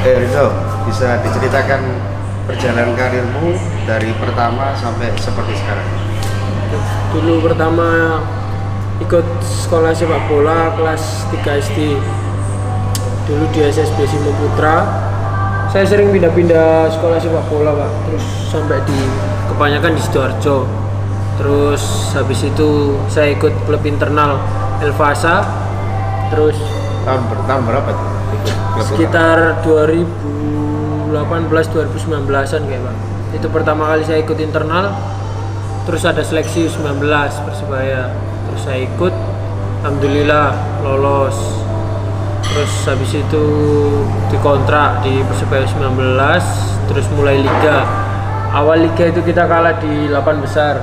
Rizal, bisa diceritakan perjalanan karirmu dari pertama sampai seperti sekarang? Dulu pertama ikut sekolah sepak bola kelas 3 SD. Dulu di SSB Simo Putra. Saya sering pindah-pindah sekolah sepak bola, Pak. Terus sampai di kebanyakan di Sidoarjo. Terus habis itu saya ikut klub internal Elvasa. Terus Tahun berapa tuh? Ikut klub sekitar 2018-2019an kayak, Pak. Itu pertama kali saya ikut internal. Terus ada seleksi U19 Persebaya. Terus saya ikut, alhamdulillah lolos. Terus habis itu dikontrak di Persebaya 19, terus mulai liga. Awal liga itu kita kalah di 8 besar.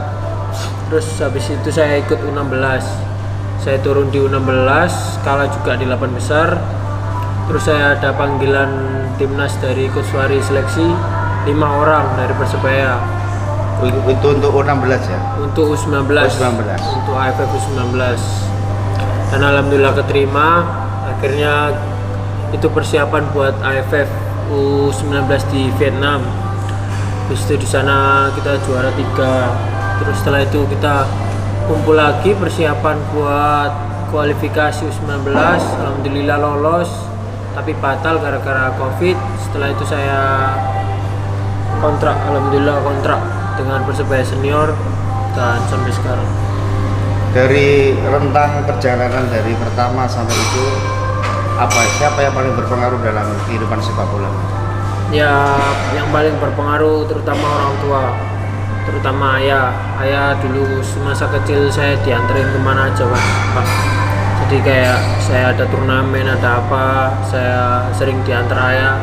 Terus habis itu saya ikut U16. Saya turun di U16, kalah juga di 8 besar. Terus saya ada panggilan timnas dari Coach Wari seleksi 5 orang dari Persebaya. Itu untuk U16 ya? Untuk U19. U19. Untuk AFF U19. Dan alhamdulillah keterima. Akhirnya itu persiapan buat AFF U19 di Vietnam. Terus itu di sana kita juara 3. Terus setelah itu kita kumpul lagi persiapan buat kualifikasi U19. Alhamdulillah lolos, tapi batal gara-gara Covid. Setelah itu saya kontrak, alhamdulillah kontrak dengan Persebaya Senior dan sampai sekarang. Dari rentang perjalanan dari pertama sampai itu, siapa yang paling berpengaruh dalam kehidupan sepak bola? Ya, yang paling berpengaruh terutama orang tua, terutama ayah. Ayah dulu semasa kecil saya dianterin kemana aja, Pak. Jadi kayak saya ada turnamen, ada apa, saya sering diantar ayah.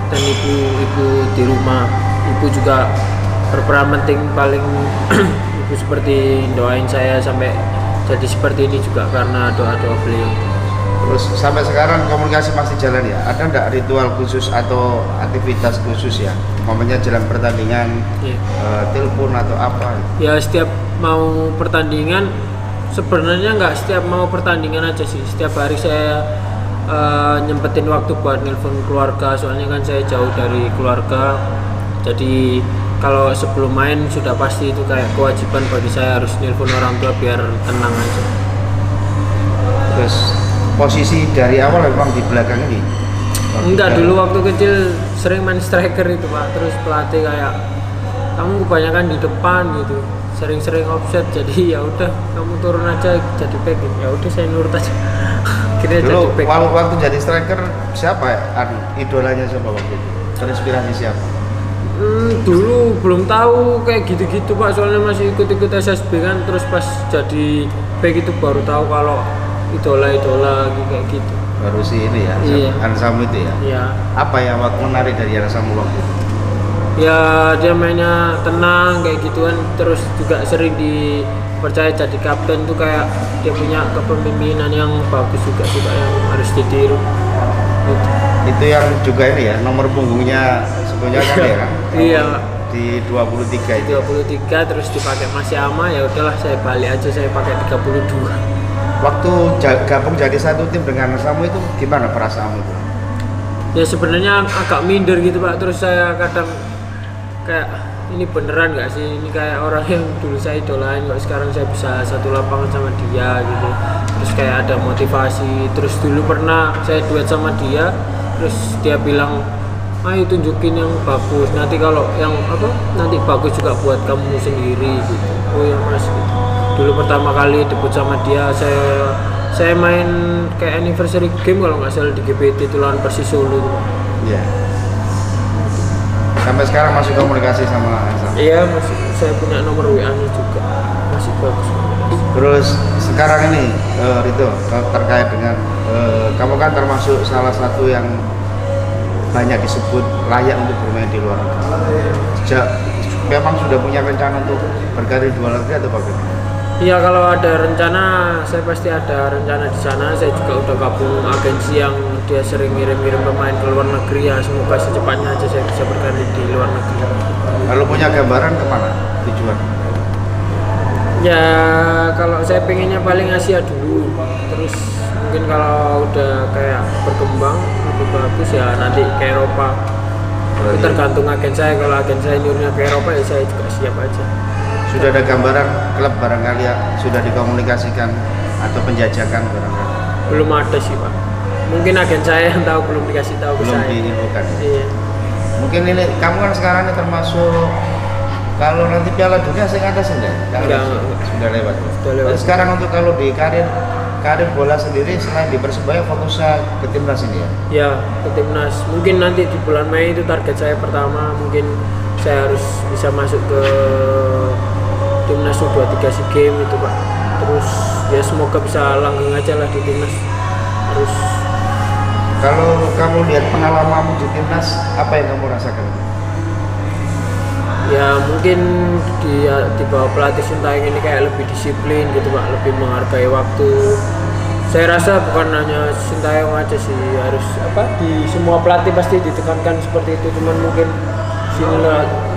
Dan ibu di rumah. Ibu juga berperan penting, paling ibu seperti doain saya sampai jadi seperti ini juga karena doa-doa beliau. Terus sampai sekarang komunikasi masih jalan ya? Ada nggak ritual khusus atau aktivitas khusus ya? Momennya jalan pertandingan, telepon atau apa? Ya setiap mau pertandingan, sebenarnya nggak setiap mau pertandingan aja sih. Setiap hari saya nyempetin waktu buat nelpon keluarga, soalnya kan saya jauh dari keluarga. Jadi kalau sebelum main sudah pasti itu kayak kewajiban bagi saya harus nelpon orang tua biar tenang aja. Terus posisi dari awal memang di belakang ini? Enggak, dulu waktu kecil sering main striker itu, Pak. Terus pelatih kayak kamu kebanyakan di depan gitu, sering-sering offset, jadi ya udah kamu turun aja jadi back. Ya udah saya nurut aja. Akhirnya Dulu jadi back. waktu jadi striker siapa idolanya siapa waktu itu? Terinspirasi siapa? Dulu belum tahu kayak gitu-gitu, Pak, soalnya masih ikut-ikut SSB kan. Terus pas jadi back itu baru tahu kalau idola kayak gitu. Baru sih ini ya, Iya. Ansamu itu ya? Iya. Apa yang menarik dari Ansamu waktu itu? Ya dia mainnya tenang kayak gitu kan, terus juga sering dipercaya jadi kapten tuh, kayak dia punya kepemimpinan yang bagus juga yang harus ditiru gitu. Itu yang juga ini ya, nomor punggungnya sebenarnya kan ya kan? Iya, Di 23 itu. 23 terus dipakai Mas Yama, ya udahlah saya balik aja, saya pakai 32. Waktu gabung jadi satu tim dengan Ansamu itu gimana perasaanmu itu? Ya sebenarnya agak minder gitu, Pak. Terus saya kadang kayak ini beneran nggak sih, ini kayak orang yang dulu saya idolain kok sekarang saya bisa satu lapangan sama dia gitu. Terus kayak ada motivasi. Terus dulu pernah saya duet sama dia, terus dia bilang ayo tunjukin yang bagus, nanti kalau yang nanti bagus juga buat kamu sendiri gitu. Oh ya Mas gitu. Dulu pertama kali debut sama dia, saya main kayak anniversary game kalau nggak salah di GPT itu lawan Persis Solo gitu. Iya. Sampai sekarang masih komunikasi sama Ansam? Iya, masih, saya punya nomor WA-nya juga, masih bagus. Terus sekarang ini Rito, terkait dengan kamu kan termasuk salah satu yang banyak disebut layak untuk bermain di luar negeri. Memang sudah punya rencana untuk berkarir di luar negeri atau bagaimana? Iya, kalau ada rencana, saya pasti ada rencana di sana. Saya juga udah gabung agensi yang dia sering ngirim-ngirim pemain ke luar negeri, ya semoga secepatnya aja saya bisa berkarir di luar negeri. Kalau punya gambaran kemana tujuan? Ya kalau saya pengennya paling Asia dulu, terus mungkin kalau udah kayak berkembang lebih bagus ya nanti ke Eropa. Itu tergantung agen saya, kalau agen saya nyuruhnya ke Eropa ya saya juga siap aja. Sudah ada gambaran klub barangkali ya, sudah dikomunikasikan atau penjajakan barangkali? Belum ada sih Pak, mungkin agen saya yang tahu, belum dikasih tahu ke Belum saya. diinfokan. Iya. Mungkin ini kamu kan sekarang ini termasuk kalau nanti Piala Dunia saya atas enggak? Enggak. Sudah lewat. Sudah lewat. Jadi sekarang untuk kalau di karir bola sendiri selain di Persebaya fokusnya ke timnas ini ya? Ya, ke timnas. Mungkin nanti di bulan Mei itu target saya pertama, mungkin saya harus bisa masuk ke timnas U23 SEA Games itu Pak. Terus ya semoga bisa langgeng aja lah di timnas. Terus Kalau kamu lihat pengalamanmu di timnas, apa yang kamu rasakan? ya mungkin di bawah pelatih Sintayong ini kayak lebih disiplin gitu Pak, lebih menghargai waktu. Saya rasa bukan hanya Sintayong aja sih, harus di semua pelatih pasti ditekankan seperti itu, cuman mungkin sini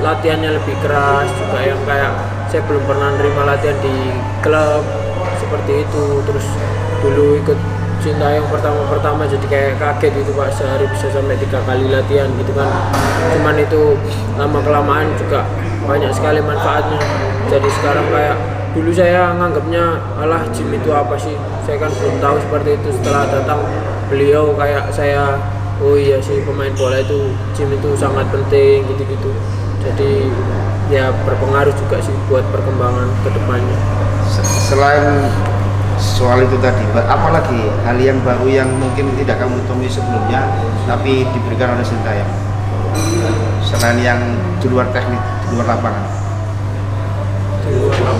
latihannya lebih keras juga, yang kayak saya belum pernah nerima latihan di klub seperti itu. Terus dulu ikut Sintayong pertama jadi kayak kaget gitu Pak, sehari bisa sampai 3 kali latihan gitu kan. Cuman itu lama kelamaan juga banyak sekali manfaatnya. Jadi sekarang kayak dulu saya nganggapnya alah gym itu apa sih, saya kan belum tahu seperti itu. Setelah datang beliau kayak saya, oh iya sih pemain bola itu gym itu sangat penting gitu-gitu. Jadi ya berpengaruh juga sih buat perkembangan kedepannya. Selain soal itu tadi, apalagi hal yang baru yang mungkin tidak kamu temui sebelumnya tapi diberikan oleh Sintayong selain yang di luar teknik, di luar lapangan?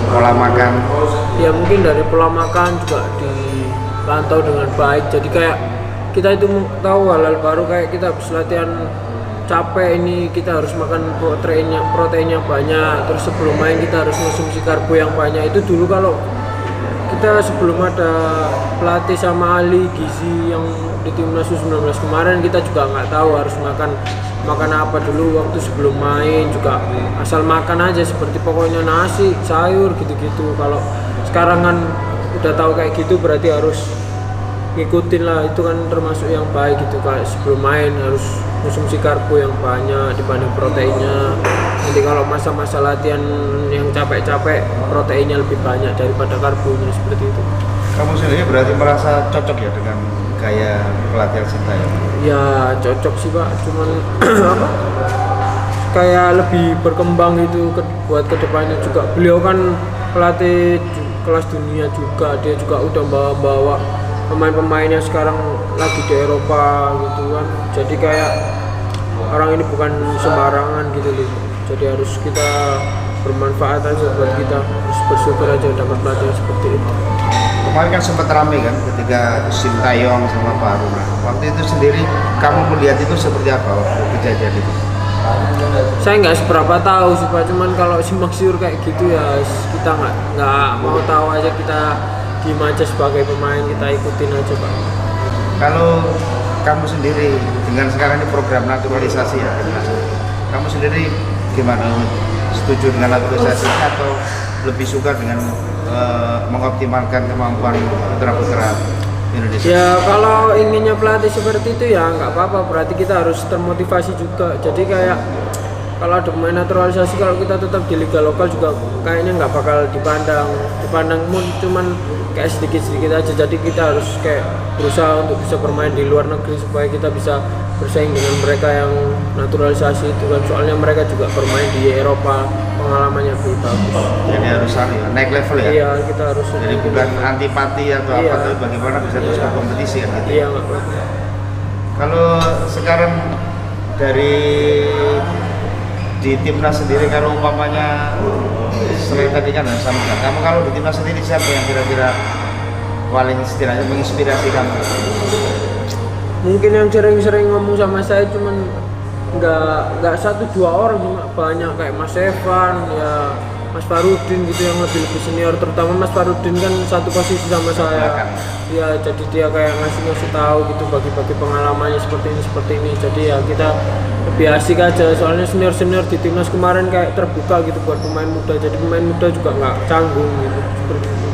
Pola makan Ya mungkin dari pola makan juga dipantau dengan baik, jadi kayak kita itu tahu hal-hal baru, kayak kita habis latihan capek ini kita harus makan proteinnya banyak, terus sebelum main kita harus konsumsi karbo yang banyak. Itu dulu kalau kita sebelum ada pelatih sama ahli gizi yang di timnas U19 kemarin, kita juga nggak tahu harus makan apa dulu waktu sebelum main, juga asal makan aja seperti pokoknya nasi, sayur gitu-gitu. Kalau sekarang kan udah tahu kayak gitu berarti harus ngikutin lah, itu kan termasuk yang baik gitu. Kayak sebelum main harus konsumsi karbo yang banyak dibanding proteinnya. Nanti kalau masa-masa latihan yang capek-capek proteinnya lebih banyak daripada karbonya, seperti itu. kamu sendiri berarti merasa cocok ya dengan gaya pelatihan Sintayong? Ya cocok sih Pak, cuman kayak lebih berkembang itu buat kedepannya juga. Beliau kan pelatih kelas dunia juga, dia juga udah bawa pemain-pemain yang sekarang lagi di Eropa gitu kan. Jadi kayak orang ini bukan sembarangan gitu loh. Jadi harus kita bermanfaat aja buat kita, harus bersyukur aja dapat pelatih seperti itu. Kemarin kan sempat ramai kan ketika Sintayong sama Pak Haruna. Waktu itu sendiri kamu melihat itu seperti apa waktu kejadian itu? Saya nggak seberapa tahu sih Pak, cuman kalau simak siur kayak gitu ya kita nggak mau tahu aja, kita diem aja sebagai pemain, kita ikutin aja Pak. Kalau kamu sendiri dengan sekarang ini program naturalisasi ya, kamu sendiri gimana? Setuju dengan naturalisasi atau lebih suka dengan mengoptimalkan kemampuan putra-putra Indonesia? Ya kalau inginnya pelatih seperti itu ya nggak apa-apa, berarti kita harus termotivasi juga. Jadi kayak kalau ada pemain naturalisasi, kalau kita tetap di liga lokal juga kayaknya nggak bakal dipandang cuman kayak sedikit-sedikit aja. Jadi kita harus kayak berusaha untuk bisa bermain di luar negeri supaya kita bisa bersaing dengan mereka yang naturalisasi itu kan, soalnya mereka juga bermain di Eropa, pengalamannya lebih bagus. Jadi harus naik level ya? Iya, kita harus. Jadi bukan antipati atau Iya. apa, tapi bagaimana bisa terus berkompetisi kan gitu. Iya nggak apa-apa. Kalau sekarang dari di timnas sendiri, kalau umpamanya selain tadi kan sama kamu, kalau di timnas sendiri siapa yang kira-kira paling setidaknya menginspirasi kamu? Mungkin yang sering-sering ngomong sama saya cuman nggak 1-2 orang, cuma banyak kayak Mas Evan, ya Mas Farudin gitu yang lebih senior, terutama Mas Farudin kan satu posisi sama saya. Ya jadi dia kayak ngasih tahu gitu, bagi-bagi pengalamannya seperti ini. Jadi ya kita lebih asik aja, soalnya senior di timnas kemarin kayak terbuka gitu buat pemain muda. Jadi pemain muda juga nggak canggung gitu seperti itu.